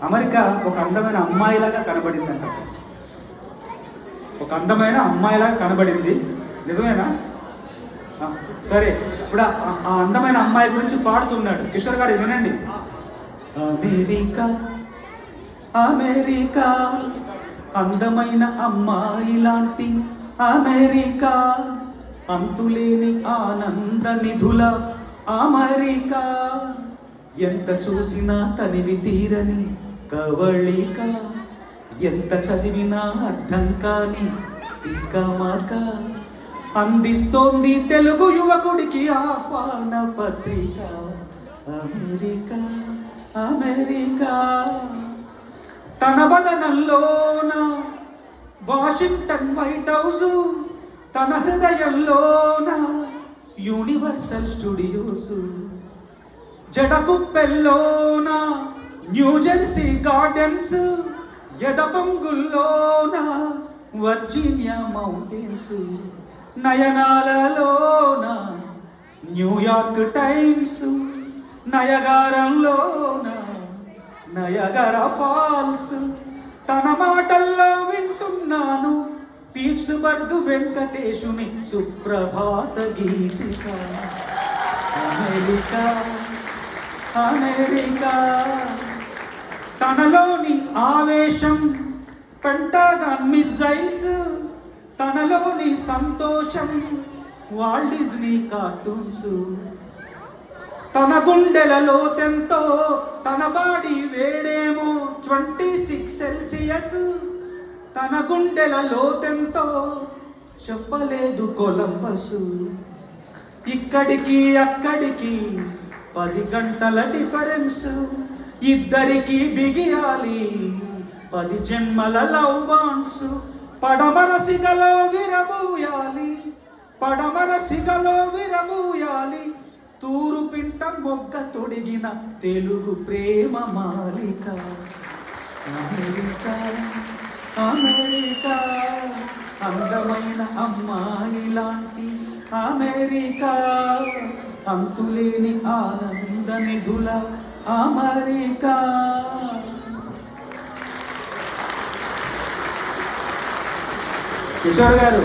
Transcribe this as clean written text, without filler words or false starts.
America ఒక అందమైన అమ్మాయిలాగా కనబడిందంట. ఒక అందమైన అమ్మాయిలాగా కనబడింది. నిజమేనా? సరే, ఇప్పుడు ఆ అందమైన అమ్మాయి గురించి పాడుతున్నాడు కిషోర్ గారు, వినండి. అమెరికా అమెరికా అందమైన అమ్మాయి లాంటి అమెరికా, అంతులేని ఆనంద నిధుల అమెరికా, ఎంత చూసినా తనివి తీరని కవళిక, ఎంత చదివినా అర్థం కాని తికమక, అందిస్తోంది తెలుగు యువకుడికి ఆహ్వాన పత్రిక. అమెరికా అమెరికా తన వదనంలోన వాషింగ్టన్ వైట్ హౌస్, తన హృదయంలోన యూనివర్సల్ స్టూడియోస్, జడకుప్పెల్లోన న్యూజెర్సీ గార్డెన్స్, ఎదపొంగుల్లోన వర్జీనియా మౌంటైన్స్, నయనాలలోన న్యూయార్క్ టైమ్స్, నయగారంలోన నయగరా ఫాల్స్, తన మాటల్లో వింటున్నాను పీట్స్బర్గ్ వెంకటేశుని సుప్రభాత గీతిక. అమెరికా అమెరికా తనలోని ఆవేశం పెంటాగాన్ మిజైల్స్, తనలోని సంతోషం వాల్ట్ డిజ్నీ కార్టూన్స్, తన గుండెలలో తెంతో తన బాడీ వేడేమో 26 సెల్సియస్, తన గుండెలలో తెంతో చెప్పలేదు కొలంబస్, ఇక్కడికి అక్కడికి 10 గంటల డిఫరెన్స్, ఇద్దరికి బిగియాలి 10 జన్మల లవ్ బాండ్స్, పడమర సిగలో విరబూయాలి, పడమర సిగలో విరబూయాలి, తూరు పింట మొగ్గ తొడిగిన తెలుగు ప్రేమ మాలిక. అమెరికా అమెరికా అందమైన అమ్మాయి లాంటి అమెరికా, అంతులేని ఆనంద నిధుల అమెరికా. కిషోర్ గారు